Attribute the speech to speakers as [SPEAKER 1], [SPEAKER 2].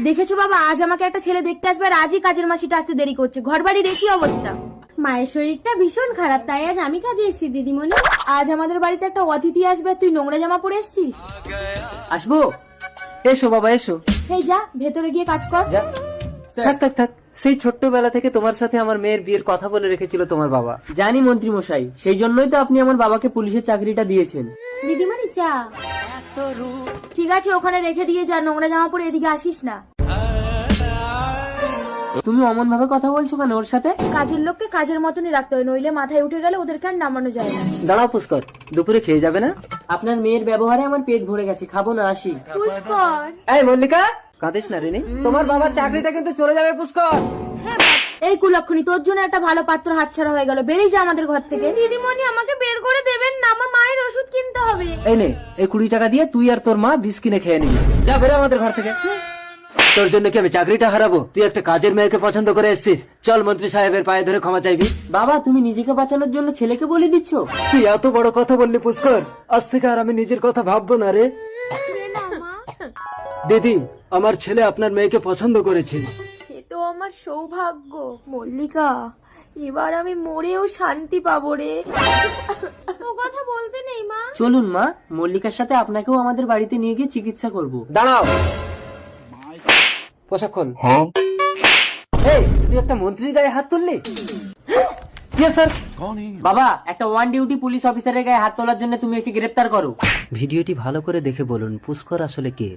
[SPEAKER 1] দেখেছো বাবা, আজ আমাকে একটা ছেলে দেখতে আসবে আর আজই কাজের মাসিটা আসতে দেরি করছে। ঘর বাড়ির একই অবস্থা। মায়ের শরীরটা ভীষণ খারাপ, তাই আজ আমি কাজে এসেছি দিদিমণি। আজ আমাদের বাড়িতে একটা অতিথি আসবে, তুই নোংরা জামা পরে এসেছিস।
[SPEAKER 2] আসবো? এসো বাবা এসো।
[SPEAKER 1] হেই যা, ভেতরে গিয়ে কাজ কর।
[SPEAKER 2] যা। থাক থাক থাক, সেই ছোট্টবেলা থেকে তোমার সাথে আমার মেয়ের বিয়ের কথা বলে রেখেছিল তোমার বাবা। জানি মন্ত্রী মশাই, সেই জন্যই তো আপনি আমার বাবাকে পুলিশের চাকরিটা দিয়েছেন।
[SPEAKER 1] দিদিমণি চা। ঠিক আছে, ওখানে রেখে দিয়ে যা, নোংরা জামা পরে এদিকে আসিস না।
[SPEAKER 2] তুমি অমন ভাবে কথা বলছো কেন ওর সাথে?
[SPEAKER 1] কাজের লোককে কাজের মতনই রাখতে হয়, নইলে মাথায় উঠে গেলে ওদেরকে আর নামানো যায় না।
[SPEAKER 2] দাঁড়াও পুষ্কর, দুপুরে খেয়ে যাবে না? আপনার মেয়ের ব্যবহারে আমার পেট ভরে গেছে, খাবো না, আসি।
[SPEAKER 1] পুষ্কর।
[SPEAKER 2] এই মল্লিকা, কাঁদিস না রেনি, তোমার বাবার চাকরিটা কিন্তু চলে যাবে পুষ্কর।
[SPEAKER 1] হ্যাঁ এই কুলক্ষণী, তোর জন্য একটা ভালো পাত্র হাতছাড়া হয়ে গেল। বেরিয়ে যা আমাদের ঘর থেকে। দিদিমণি আমাকে বের করে দেবেন না, আমার মায়ের ওষুধ কিনতে হবে।
[SPEAKER 2] এই নে, এই 20 টাকা দিয়ে তুই আর তোর মা বিষ কিনে খেয়ে নিবি। যা বেরো আমাদের ঘর থেকে। তোর জন্য কি আমি চাকরিটা হারাবো? তুই একটা কাজের মেয়েকে পছন্দ করে এসেছিস। চল মন্ত্রী সাহেবের পায়ে ধরে ক্ষমা চাইবি। বাবা, তুমি নিজেকে বাঁচানোর জন্য ছেলেকে বলে দিচ্ছ? তুই এত বড় কথা বললি পুষ্কর, আজ থেকে আর আমি নিজের কথা ভাববো না রে। দিদি, আমার ছেলে আপনার মেয়েকে পছন্দ করেছে।
[SPEAKER 1] সে তো আমার সৌভাগ্য। মল্লিকা, এবার আমি মরেও শান্তি পাবো রে। ও কথা বলতে নেই মা।
[SPEAKER 2] চলুন মা, মল্লিকার সাথে আপনাকেও আমাদের বাড়িতে নিয়ে গিয়ে চিকিৎসা করব। দাঁড়াও, পোশাক খোল। এই, তুই একটা মন্ত্রীর গায়ে হাত তুললি? স্যার। বাবা, একটা ওয়ান ডিউটি পুলিশ অফিসারের গায়ে হাত তোলার জন্য তুমি একে গ্রেফতার করো। ভিডিওটি ভালো করে দেখে বলুন পুষ্কর আসলে কে।